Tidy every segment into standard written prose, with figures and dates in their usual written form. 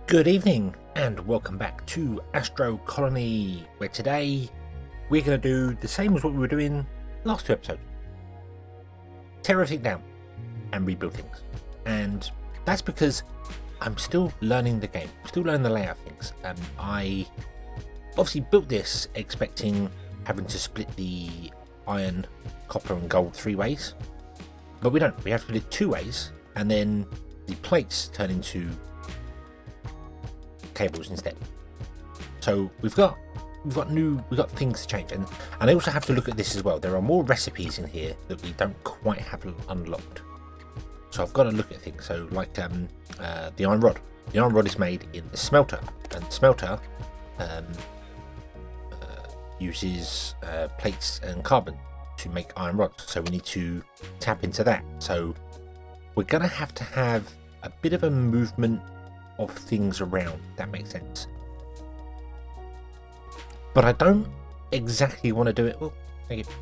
Good evening and welcome back to Astro Colony, where today we're going to do the same as what we were doing last two episodes. Tear everything down and rebuild things. And that's because I'm still learning the game, still learning the layout of things. I obviously built this expecting having to split the iron, copper and gold 3 ways. But we don't, we have to split it 2 ways, and then the plates turn into cables instead. So we've got things to change, and I also have to look at this as well. There are more recipes in here that we don't quite have unlocked, so I've got to look at things. So like the iron rod. The iron rod is made in the smelter, and the smelter uses plates and carbon to make iron rods, so we need to tap into that. So we're gonna have to have a bit of a movement of things around, if that makes sense. But I don't exactly want to do it. Oh, thank you.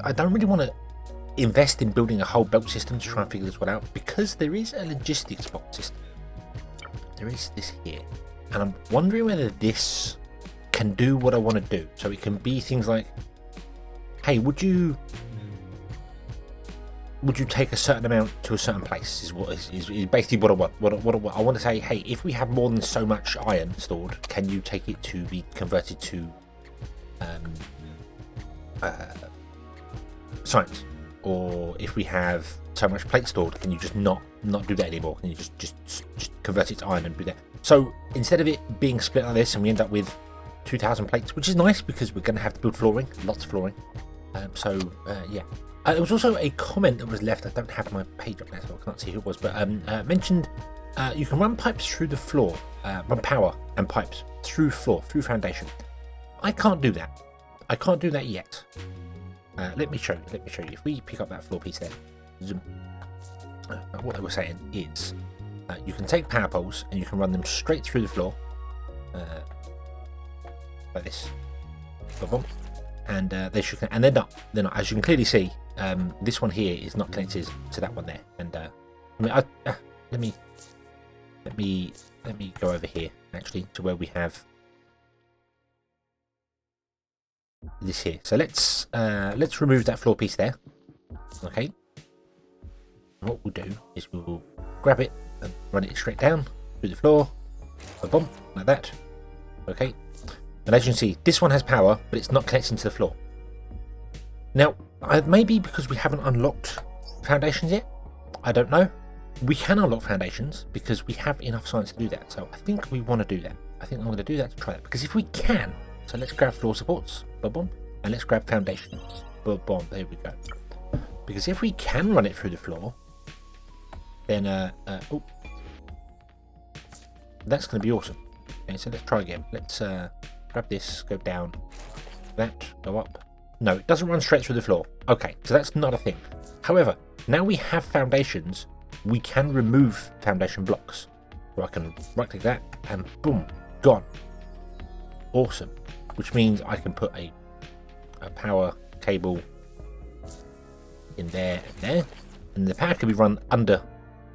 I don't really want to invest in building a whole belt system to try and figure this one out, because there is a logistics box system. There is this here, and I'm wondering whether this can do what I want to do. So it can be things like, hey, would you take a certain amount to a certain place, is basically what I want. What I want to say, hey, if we have more than so much iron stored, can you take it to be converted to science? Or if we have so much plate stored, can you just not do that anymore? Can you just convert it to iron and do that? So instead of it being split like this and we end up with 2,000 plates, which is nice because we're going to have to build flooring, lots of flooring. Yeah. There was also a comment that was left. I don't have my page up there, so I can't see who it was, but mentioned you can run pipes through the floor, run power and pipes through floor, through foundation. I can't do that. I can't do that yet. Let me show you. If we pick up that floor piece there, zoom. What they were saying is you can take power poles and you can run them straight through the floor, like this. Boom. And they should, and they're not. As you can clearly see, this one here is not connected to that one there. And let me go over here actually to where we have this here. So let's remove that floor piece there. Okay. And what we'll do is we'll grab it and run it straight down through the floor, a bump like that. Okay. And as you can see, this one has power, but it's not connecting to the floor. Now, maybe because we haven't unlocked foundations yet, I don't know. We can unlock foundations because we have enough science to do that. So I think we want to do that. I think I'm going to do that to try that. Because if we can, so let's grab floor supports, boom, and let's grab foundations, boom, there we go. Because if we can run it through the floor, then, that's going to be awesome. Okay, so let's try again. Let's, grab this, go down, that, go up. No, it doesn't run straight through the floor. Okay, so that's not a thing. However, now we have foundations, we can remove foundation blocks. So I can right click that and boom, gone. Awesome. Which means I can put a power cable in there and there. And the power can be run under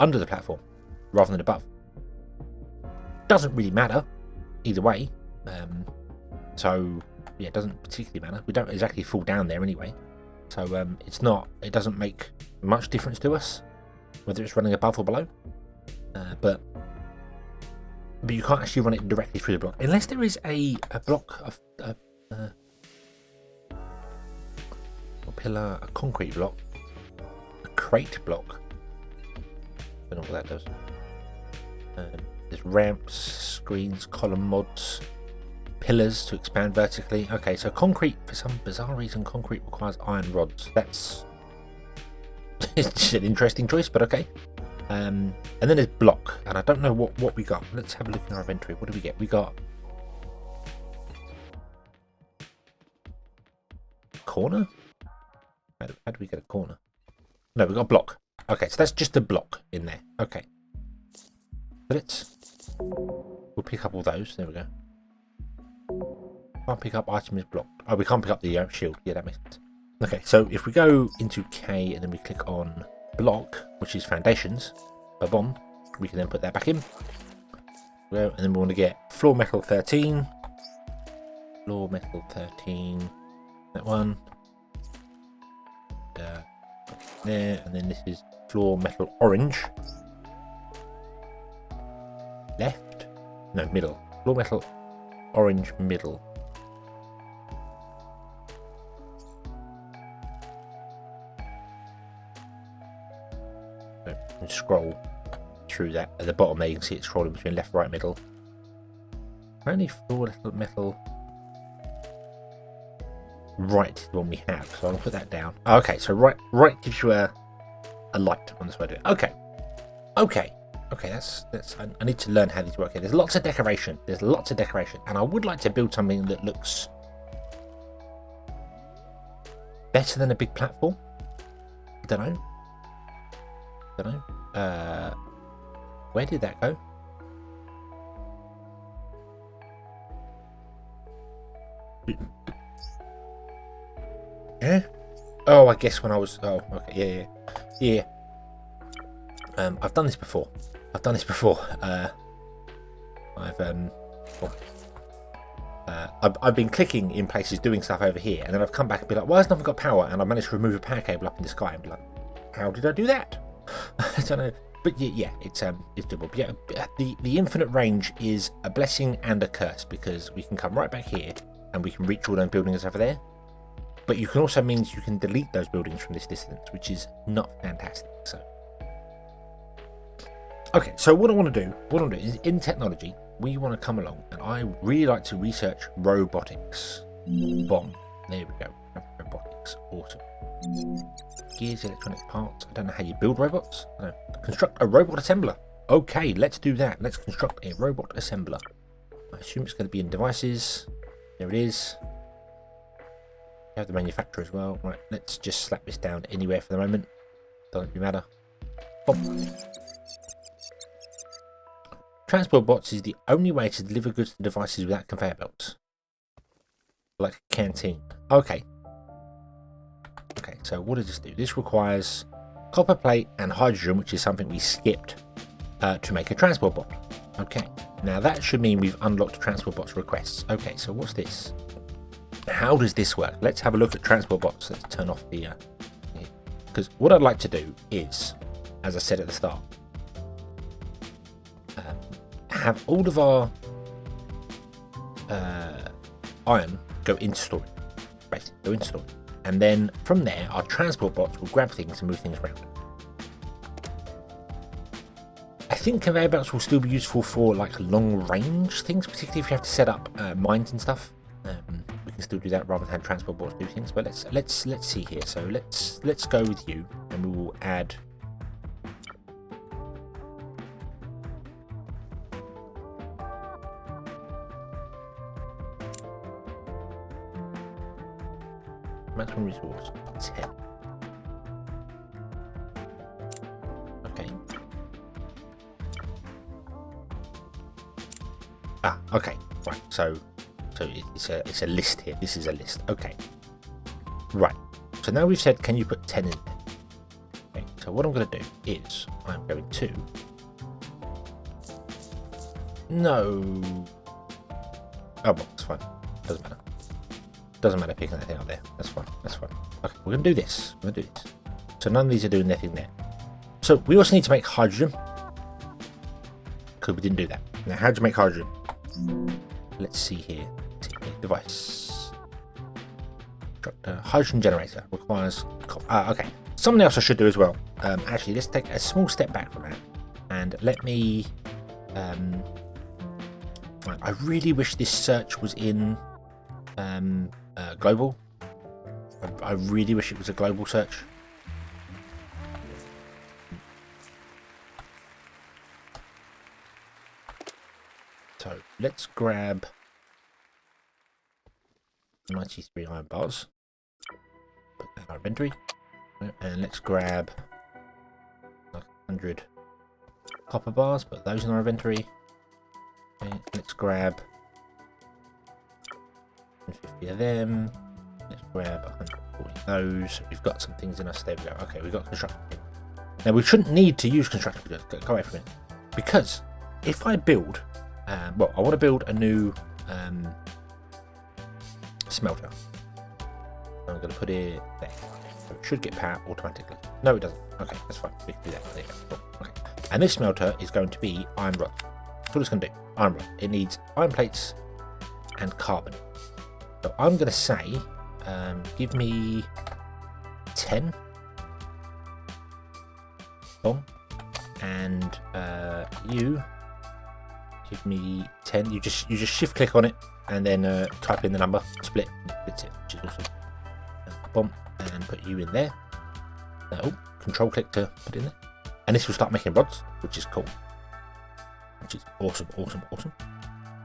the platform rather than above. Doesn't really matter either way. So yeah, it doesn't particularly matter. We don't exactly fall down there anyway, so it doesn't make much difference to us whether it's running above or below. But you can't actually run it directly through the block unless there is a block of a pillar, a concrete block, a crate block. I don't know what that does. There's ramps, screens, column mods, pillars to expand vertically. Okay, so concrete, for some bizarre reason, concrete requires iron rods. That's it's an interesting choice, but okay. And then there's block, and I don't know what we got. Let's have a look in our inventory. What do we get? We got corner. How do we get a corner? No, we got a block. Okay, so that's just a block in there. Okay, so we'll pick up all those. There we go. Can't pick up item is blocked. Oh, we can't pick up the shield. Yeah, that makes sense. Okay, so if we go into K and then we click on block, which is foundations, bomb. We can then put that back in. Well, and then we want to get floor metal 13. Floor metal 13. That one. There, and then this is floor metal orange. Left? No, middle. Floor metal orange middle. So you scroll through that. At the bottom there you can see it scrolling between left, right, middle. Only floor metal right is the one we have, so I'll put that down. Okay, so right gives you a light on this way to do it. Okay, that's I need to learn how these work here. There's lots of decoration, and I would like to build something that looks better than a big platform. I don't know. Where did that go? Yeah. Oh, I guess when I was. Oh, okay. Yeah. I've done this before. I've been clicking in places doing stuff over here, and then I've come back and be like, "Why has nothing got power?" And I managed to remove a power cable up in the sky and be like, "How did I do that?" I don't know. But yeah, it's doable. But yeah, the infinite range is a blessing and a curse, because we can come right back here and we can reach all those buildings over there. But you can also means you can delete those buildings from this distance, which is not fantastic. So, okay, so what I want to do is in technology, we want to come along, and I really like to research robotics. Bomb. There we go. Robotics. Awesome. Gears, electronic parts. I don't know how you build robots. No. Construct a robot assembler. Okay, let's do that. Let's construct a robot assembler. I assume it's going to be in devices. There it is. We have the manufacturer as well. Right, let's just slap this down anywhere for the moment. Doesn't really matter. Boom. Transport bots is the only way to deliver goods to devices without conveyor belts. Like a canteen. Okay, so what does this do? This requires copper plate and hydrogen, which is something we skipped to make a transport bot. Okay, now that should mean we've unlocked transport bots requests. Okay, so what's this? How does this work? Let's have a look at transport bots. Let's turn off the because what I'd like to do is, as I said at the start, have all of our iron go into storage, basically go into storage, and then from there our transport bots will grab things and move things around. I think conveyor belts will still be useful for like long range things, particularly if you have to set up mines and stuff. We can still do that rather than have transport bots do things. But let's see here. So let's go with you, and we will add. Maximum resource 10. Okay. Okay. Right. So it's a list here. This is a list. Okay. Right. So now we've said, can you put 10 in there? Okay. So what I'm going to do is I'm going to. No. Oh, well, it's fine. Doesn't matter. Doesn't matter picking that thing up there. That's fine. Okay, we're going to do this. So none of these are doing their thing there. So we also need to make hydrogen, because we didn't do that. Now, how do you make hydrogen? Let's see here. Device. Hydrogen generator requires. Okay. Something else I should do as well. Actually, let's take a small step back from that, and let me. I really wish this search was in. Global. I really wish it was a global search. So let's grab 93 iron bars, put that in our inventory, and let's grab like 100 copper bars, put those in our inventory. Okay, let's grab 150 of them. Let's grab 140 of those. We've got some things in us. There we go. Okay, we've got construction. Now we shouldn't need to use construction. Go away from it, because if I build, well, I want to build a new smelter. I'm going to put it there. So it should get power automatically. No, it doesn't. Okay, that's fine. We can do that. There you go. Cool. Okay. And this smelter is going to be iron rod. That's what it's going to do. Iron rod. It needs iron plates and carbon. So I'm going to say, give me 10. Boom. And you give me 10. You just shift click on it and then type in the number, split, and it splits it, which is awesome. Boom, and put you in there. Oh, control click to put in there, and this will start making rods, which is cool, which is awesome.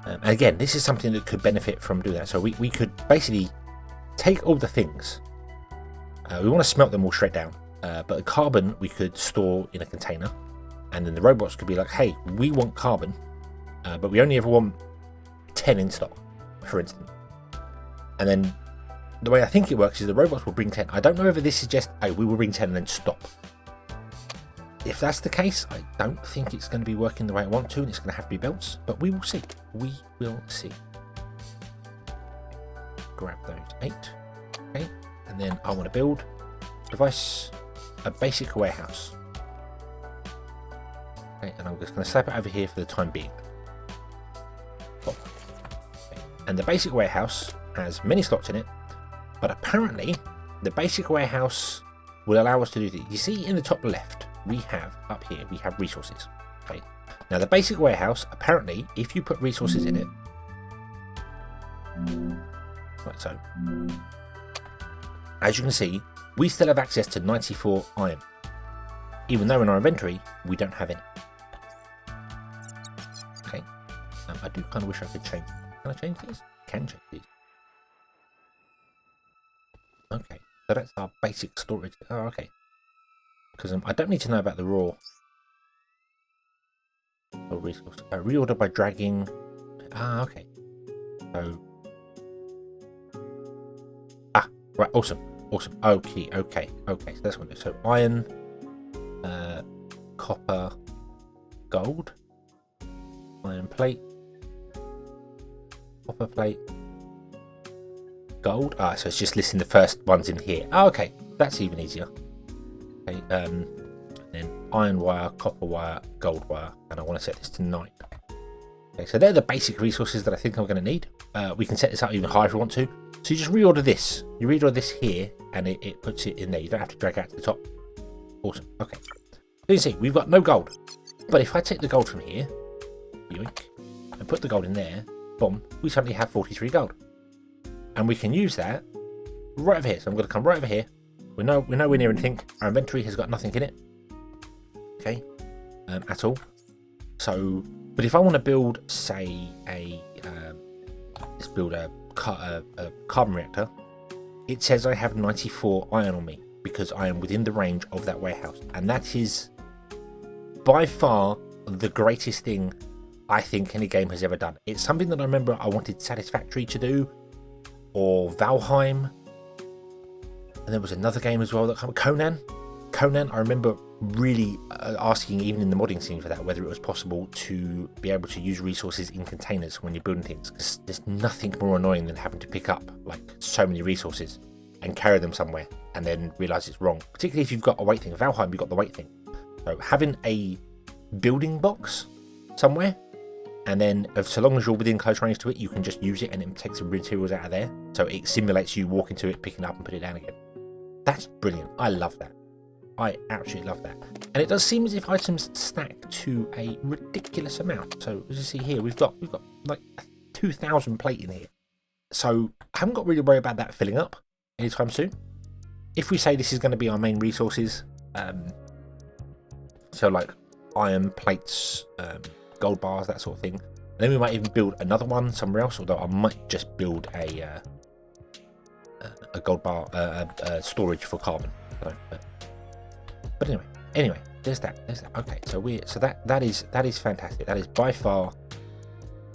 And again, this is something that could benefit from doing that. So we could basically take all the things. We want to smelt them all straight down, but the carbon we could store in a container, and then the robots could be like, hey, we want carbon, but we only ever want 10 in stock, for instance. And then the way I think it works is the robots will bring 10. I don't know whether this is just, hey, we will bring 10 and then stop. If that's the case, I don't think it's going to be working the way I want to, and it's going to have to be belts, but we will see. We will see. Grab those 8. Okay, and then I want to build device, a basic warehouse. Okay, and I'm just going to slap it over here for the time being. Okay. And the basic warehouse has many slots in it, but apparently the basic warehouse will allow us to do things. You see in the top left, we have up here, we have resources. Okay. Now the basic warehouse, apparently, if you put resources in it, like so, as you can see, we still have access to 94 iron, even though in our inventory we don't have any. Okay. I do kind of wish I could change. Can I change these? Can change these. Okay, so that's our basic storage. Oh, okay. Because I don't need to know about the raw resource. Reorder by dragging. Ah, okay. So. Ah, right. Awesome. Okay. So that's what it is. So iron, copper, gold, iron plate, copper plate, gold. Ah, so it's just listing the first ones in here. Oh, okay, that's even easier. Okay, then iron wire, copper wire, gold wire, and I want to set this to 9. Okay, so they're the basic resources that I think I'm going to need. We can set this up even higher if we want to. So you just reorder this. You reorder this here, and it puts it in there. You don't have to drag out to the top. Awesome. Okay. So you can see we've got no gold, but if I take the gold from here, yoink, and put the gold in there, boom, we suddenly have 43 gold. And we can use that right over here. So I'm going to come right over here. We're nowhere near anything. Our inventory has got nothing in it. Okay. At all. So, but if I want to build, say, let's build a carbon reactor, it says I have 94 iron on me because I am within the range of that warehouse. And that is by far the greatest thing I think any game has ever done. It's something that I remember I wanted Satisfactory to do, or Valheim, and there was another game as well that came, Conan. I remember really asking, even in the modding scene for that, whether it was possible to be able to use resources in containers when you're building things, because there's nothing more annoying than having to pick up like so many resources and carry them somewhere and then realize it's wrong, particularly if you've got a weight thing. Valheim, you've got the weight thing, so having a building box somewhere, and then so long as you're within close range to it, you can just use it and it takes the materials out of there, so it simulates you walking to it, picking it up and put it down again. That's brilliant. I love that. I absolutely love that. And it does seem as if items stack to a ridiculous amount. So as you see here, we've got like 2,000 plate in here. So I haven't got to really worry about that filling up anytime soon. If we say this is going to be our main resources, so like iron plates, gold bars, that sort of thing, and then we might even build another one somewhere else, although I might just build a gold bar storage for carbon. So, but anyway, there's that. Okay, so that is fantastic. That is by far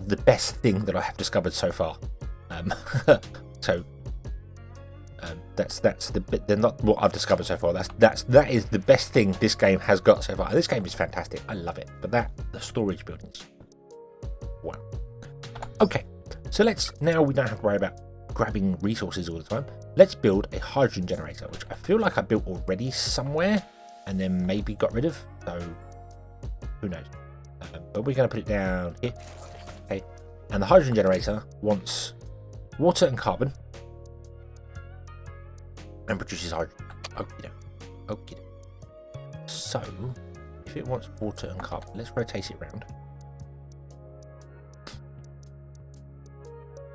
the best thing that I have discovered so far. So That's the bit. They're not what I've discovered so far. That is the best thing this game has got so far. This game is fantastic. I love it. But the storage buildings. Wow. Okay. So now we don't have to worry about grabbing resources all the time. Let's build a hydrogen generator, which I feel like I built already somewhere and then maybe got rid of. So who knows? But we're going to put it down here. Okay. And the hydrogen generator wants water and carbon and produces hydrogen. Okay. So if it wants water and carbon, let's rotate it around.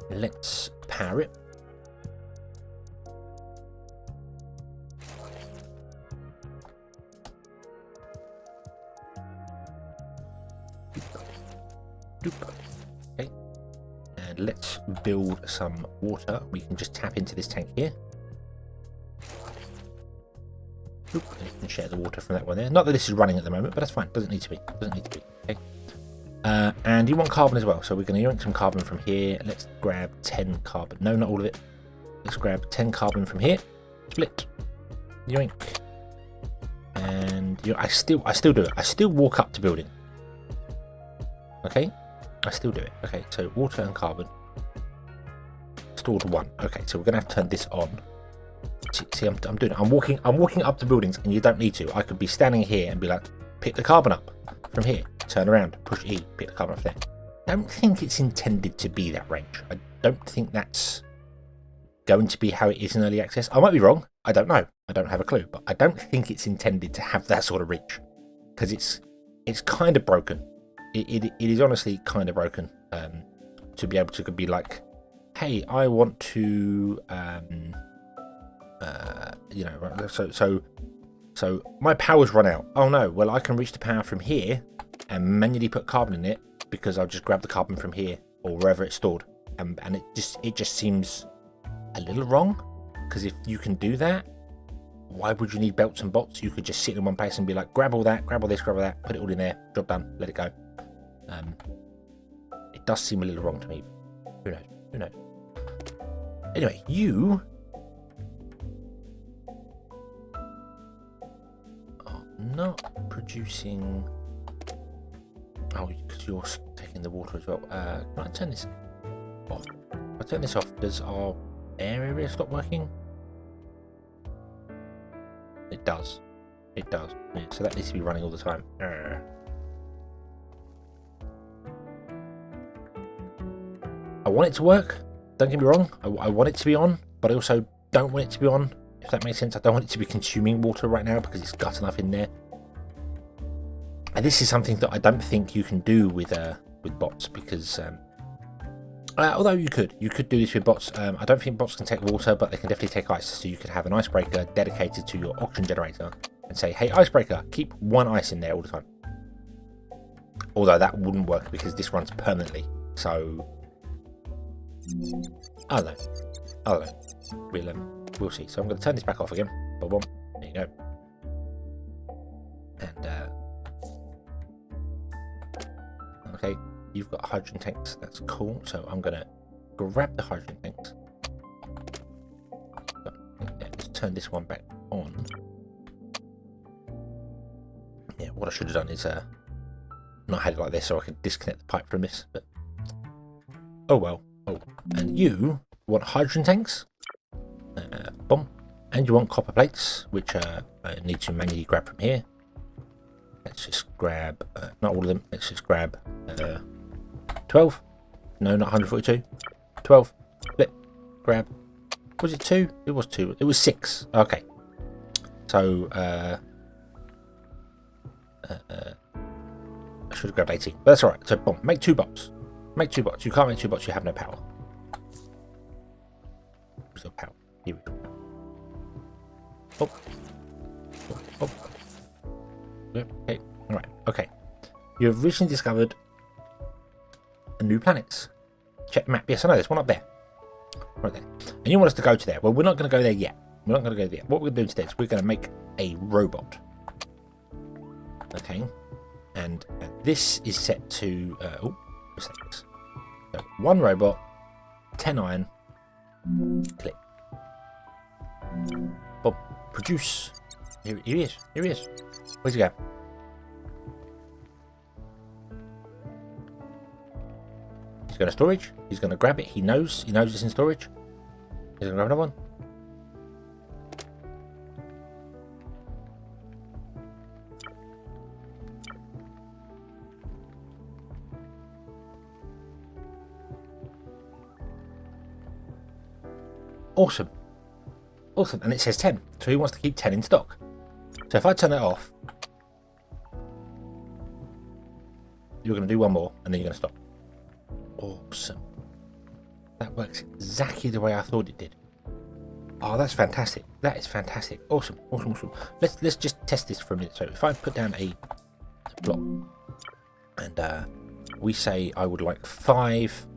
Let's power it. Okay. And let's build some water. We can just tap into this tank here. And you can share the water from that one there. Not that this is running at the moment, but that's fine. Doesn't need to be. Okay. And you want carbon as well, so we're going to yank some carbon from here. Let's grab 10 carbon. No, not all of it. Let's grab 10 carbon from here. Split. Yoink. And I still do it. I still walk up to building. Okay. I still do it. Okay. So water and carbon. Stored 1. Okay. So we're going to have to turn this on. See, I'm doing it. I'm walking up to buildings, and you don't need to. I could be standing here and be like, pick the carbon up from here. Turn around, push E, pick the carbon off there. I don't think it's intended to be that range. I don't think that's going to be how it is in early access. I might be wrong. I don't know. I don't have a clue. But I don't think it's intended to have that sort of reach. Because it's kind of broken. It is honestly kind of broken. To be able to be like, hey, I want to, so my power's run out. Oh no, well I can reach the power from here and manually put carbon in it because I'll just grab the carbon from here or wherever it's stored. And it just seems a little wrong, because if you can do that, why would you need belts and bolts? You could just sit in one place and be like, grab all that, grab all this, grab all that, put it all in there, job done, let it go. It does seem a little wrong to me. Who knows? Anyway, you are not producing. Oh, because you're taking the water as well. Can I turn this off? If I turn this off, does our air area stop working? It does. It does. Yeah, so that needs to be running all the time. I want it to work. Don't get me wrong. I want it to be on, but I also don't want it to be on. If that makes sense. I don't want it to be consuming water right now because it's got enough in there. And this is something that I don't think you can do with bots, because although you could do this with bots. I don't think bots can take water, but they can definitely take ice. So you could have an icebreaker dedicated to your oxygen generator and say, hey, icebreaker, keep 1 ice in there all the time. Although that wouldn't work because this runs permanently. So I don't know. We'll see. So I'm going to turn this back off again. Boom. There you go. And okay, you've got hydrogen tanks. That's cool. So I'm going to grab the hydrogen tanks. So, let's turn this one back on. Yeah, what I should have done is not had it like this, so I could disconnect the pipe from this. But oh well. Oh, and you want hydrogen tanks? Boom. And you want copper plates, which I need to manually grab from here. Let's just grab, not all of them, let's just grab 12. No, not 142. 12. Split. Grab. Was it 2? It was 2. It was 6. Okay. So, I should have grabbed 18. But that's alright. So, boom. Make 2 bots. Make 2 bots. You can't make 2 bots, you have no power. There's no power. Here we go. Oh. Okay. Alright. Okay. You have recently discovered a new planet. Check the map. Yes, I know. There's one up there. Right there. And you want us to go to there. Well, we're not going to go there yet. We're not going to go there. What we're going to do instead is we're going to make a robot. Okay. And this is set to... mistakes. So 1 robot, 10 iron, click. Produce. Here he is. Here he is. Where's he go? He's going to storage. He's going to grab it. He knows it's in storage. He's going to grab another one. Awesome. Awesome. And it says 10. So he wants to keep 10 in stock. So if I turn it off, you're going to do one more and then you're going to stop. Awesome. That works exactly the way I thought it did. Oh, that's fantastic. That is fantastic. Awesome. Awesome. Awesome. Let's just test this for a minute. So if I put down a block and we say I would like 5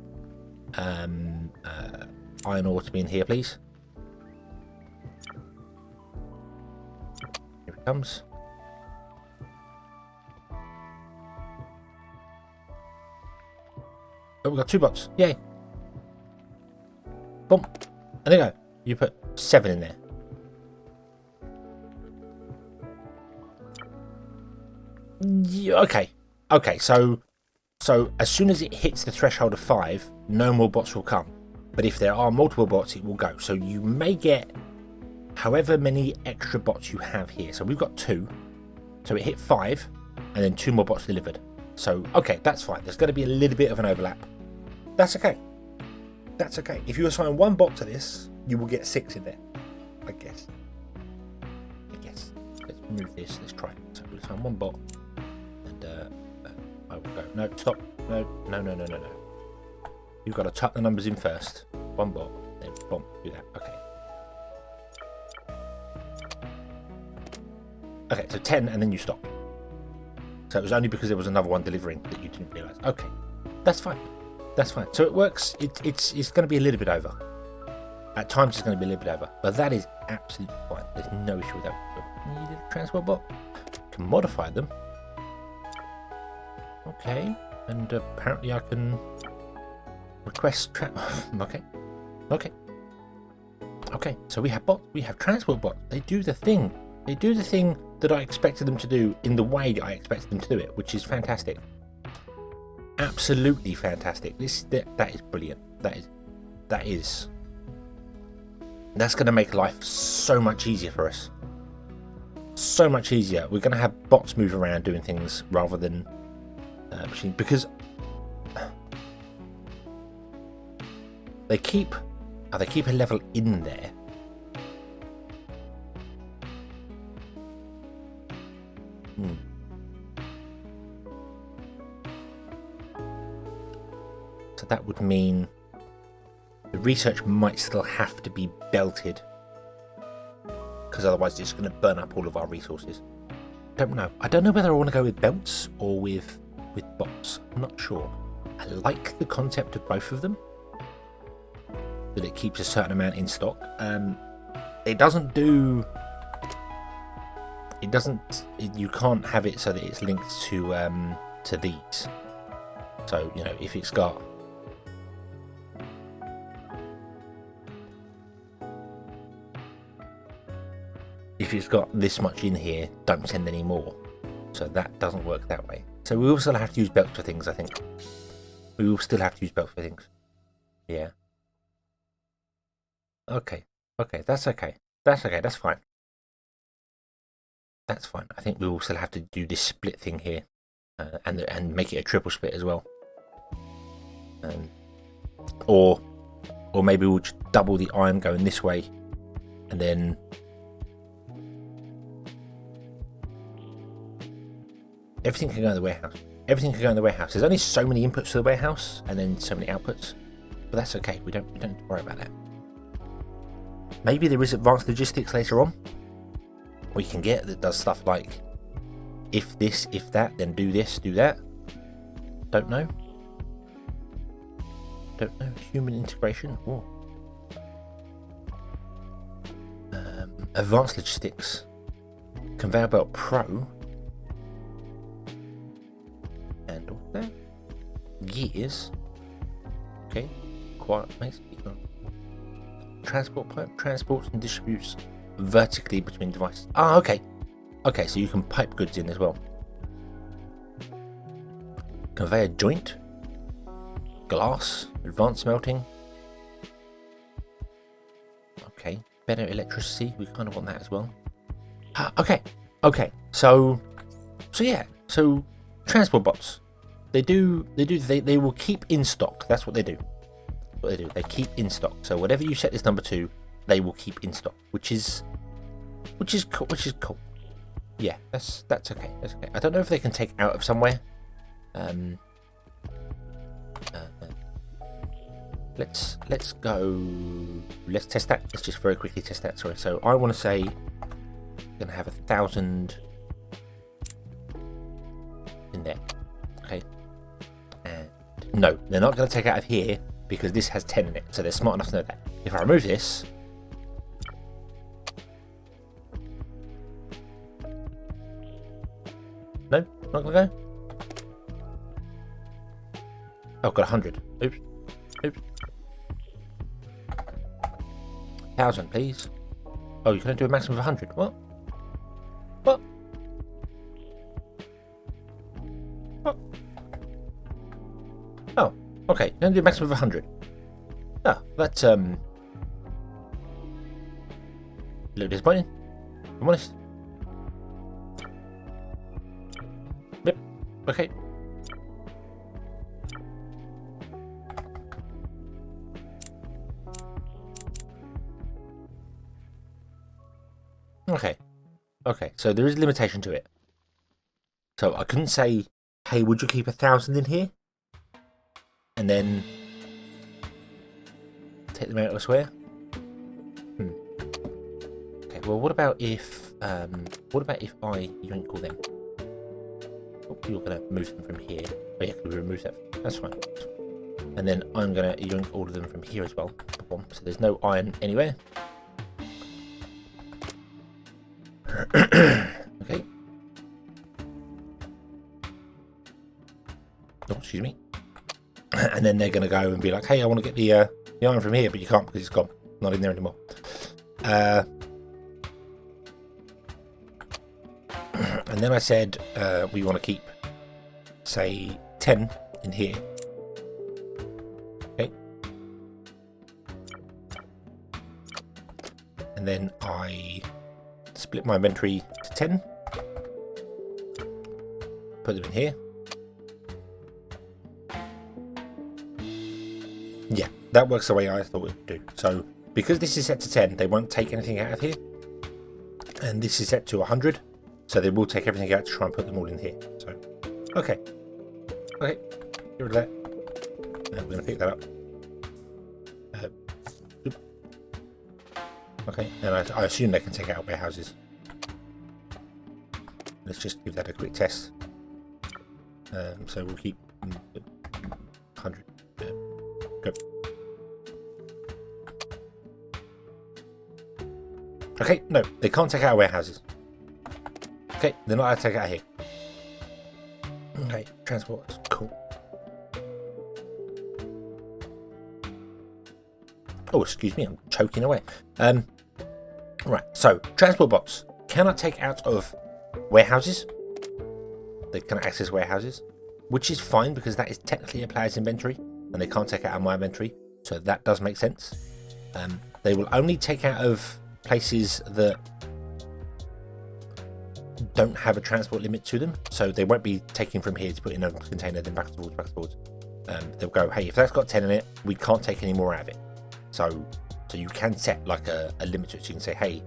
iron ore to be in here, please. Here it comes. Oh, we've got 2 bots. Yay. Boom. And there you go. You put 7 in there. Yeah, okay. Okay, so as soon as it hits the threshold of 5, no more bots will come. But if there are multiple bots, it will go. So you may get however many extra bots you have here. So we've got 2. So it hit 5, and then 2 more bots delivered. So, okay, that's fine. There's going to be a little bit of an overlap. That's okay. That's okay. If you assign 1 bot to this, you will get 6 in there. I guess. Let's remove this. Let's try it. So we'll assign 1 bot. And I will go. No, stop. No. You've got to tuck the numbers in first. 1 bot, then boom, do that. Okay. Okay, so 10 and then you stop. So it was only because there was another one delivering that you didn't realise. Okay, that's fine. That's fine. So it works. It's going to be a little bit over. At times it's going to be a little bit over, but that is absolutely fine. There's no issue with that. Need a transport bot. You can modify them. Okay, and apparently I can request okay, so we have bots, we have transport bots. They do the thing that I expected them to do in the way that I expected them to do it, which is fantastic. Absolutely fantastic. That is brilliant. That's going to make life so much easier for us. So much easier. We're going to have bots move around doing things rather than machines, because they keep a level in there. So that would mean the research might still have to be belted, because otherwise it's going to burn up all of our resources. Don't know. I don't know whether I want to go with belts or with bots. I'm not sure. I like the concept of both of them, that it keeps a certain amount in stock. It doesn't do. It doesn't. You can't have it so that it's linked to these. So if it's got. If it's got this much in here, don't send any more. So that doesn't work that way. So we will still have to use belts for things, I think. We will still have to use belts for things. Yeah. Okay, that's okay. That's fine. That's fine. I think we will still have to do this split thing here, and make it a triple split as well. Or maybe we'll just double the iron going this way, and then everything can go in the warehouse. Everything can go in the warehouse. There's only so many inputs to the warehouse, and then so many outputs. But that's okay. We don't need to worry about that. Maybe there is advanced logistics later on we can get that does stuff like if this, if that, then do this, do that. Don't know. Human integration. Ooh. Advanced logistics. Conveyor belt pro. And all that. Gears. Okay. Quiet makes people. Transport pipe transports and distributes vertically between devices. Ah, okay. Okay, so you can pipe goods in as well. Conveyor joint. Glass. Advanced smelting. Okay. Better electricity. We kind of want that as well. Ah, okay. Okay. So yeah. So transport bots. They will keep in stock. That's what they do. What they do. They keep in stock. So whatever you set this number to, they will keep in stock, which is cool. Yeah, that's okay. That's okay. I don't know if they can take out of somewhere. Let's go. Let's test that. Let's just very quickly test that. Sorry. So I want to say, I'm gonna have 1,000 in there. Okay. And no, they're not going to take out of here because this has 10 in it. So they're smart enough to know that. If I remove this. No, not gonna go. Oh, I've got 100. Oops. 1,000, please. Oh, you can only do a maximum of 100. What? Oh, okay. You can only do a maximum of 100. Oh, that's a little disappointing, if I'm honest. Yep. Okay. Okay, so there is a limitation to it. So I couldn't say, hey, would you keep 1,000 in here? And then take them out elsewhere? Okay, well, what about if I yoink all them? Oh, you're gonna move them from here. Oh yeah, we remove that. That's fine. And then I'm gonna yoink all of them from here as well. So there's no iron anywhere. Okay. Oh, excuse me. And then they're going to go and be like, hey, I want to get the iron from here, but you can't because it's gone. Not in there anymore. And then I said we want to keep, say, 10 in here. Okay. And then I split my inventory to 10. Put them in here. Yeah, that works the way I thought it would do. So, because this is set to 10, they won't take anything out of here. And this is set to 100, so they will take everything out to try and put them all in here. So, okay. Okay, get rid of that. We're going to pick that up. Okay, and I assume they can take out warehouses. Let's just give that a quick test. So we'll keep 100. Go. Okay, no, they can't take out warehouses. Okay, they're not allowed to take it out here. Okay, transport, cool. Oh, excuse me, I'm choking away. Right, so transport bots cannot take out of warehouses. They cannot access warehouses, which is fine because that is technically a player's inventory, and they can't take it out of my inventory, so that does make sense. They will only take out of places that don't have a transport limit to them, so they won't be taking from here to put in a container, then back and forwards. They'll go, hey, if that's got 10 in it, we can't take any more out of it. So you can set like a limit to it. So you can say, hey,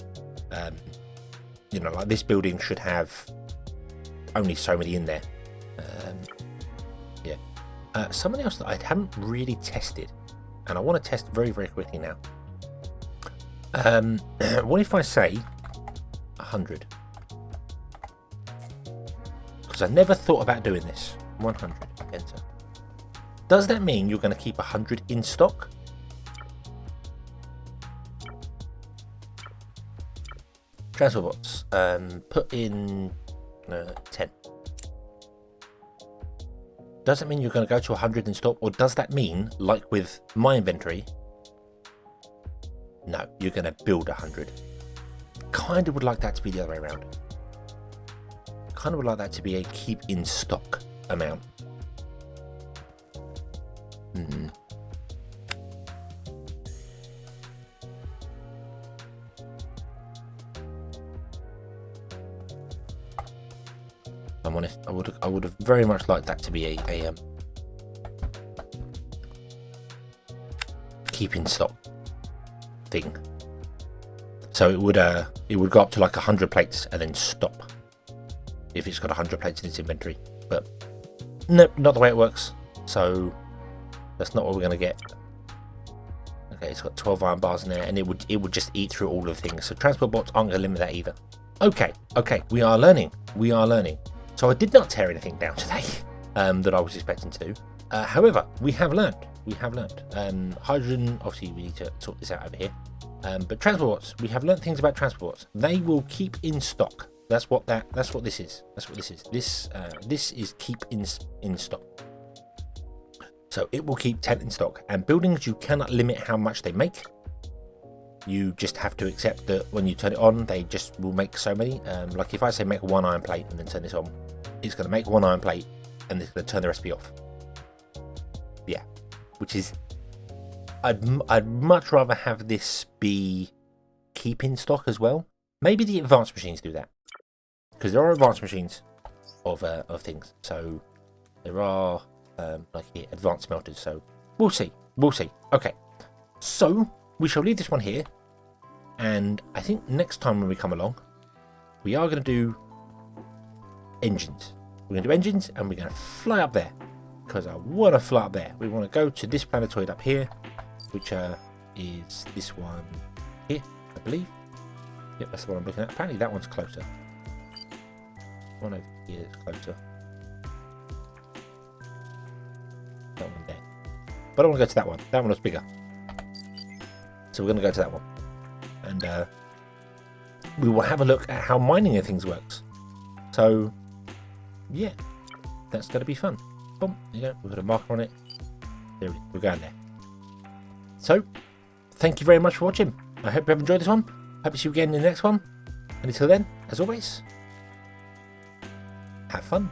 you know, like this building should have only so many in there. Yeah. Something else that I haven't really tested, and I want to test very, very quickly now. What if I say 100? Because I never thought about doing this. 100. Enter. Does that mean you're going to keep 100 in stock? Transport bots. Put in 10. Does that mean you're going to go to 100 in stock, or does that mean, like with my inventory, no, you're going to build 100? kind of would like that to be the other way around. Kind of would like that to be a keep in stock amount. I'm honest, I would have very much liked that to be a keep in stock thing. So it would go up to like 100 plates and then stop if it's got 100 plates in its inventory. But nope, not the way it works. So that's not what we're going to get. Okay, it's got 12 iron bars in there, and it would just eat through all of the things. So transport bots aren't going to limit that either. Okay, we are learning. So I did not tear anything down today that I was expecting to do. However, we have learned. Hydrogen, obviously we need to sort this out over here. But transport bots, we have learned things about transport bots. They will keep in stock. That's what this is. This is keep in stock. So it will keep 10 in stock. And buildings, you cannot limit how much they make. You just have to accept that when you turn it on, they just will make so many. Like if I say make one iron plate and then turn this on, it's going to make one iron plate and it's going to turn the recipe off. Yeah, which is, I'd much rather have this be keep in stock as well. Maybe the advanced machines do that, because there are advanced machines of things. So there are like here, advanced smelters. So we'll see. Okay, so we shall leave this one here, and I think next time when we come along, we are going to do engines. We're going to do engines, and we're going to fly up there, because I want to fly up there. We want to go to this planetoid up here, which is this one here, I believe. Yep, that's the one I'm looking at. Apparently that one's closer. One over here is closer. That one there. But I want to go to that one. That one was bigger. So we're going to go to that one. And we will have a look at how mining and things works. So, yeah, that's going to be fun. Boom, there you go. We've got a marker on it. There it is. We're going there. So, thank you very much for watching. I hope you have enjoyed this one. Hope to see you again in the next one. And until then, as always, have fun.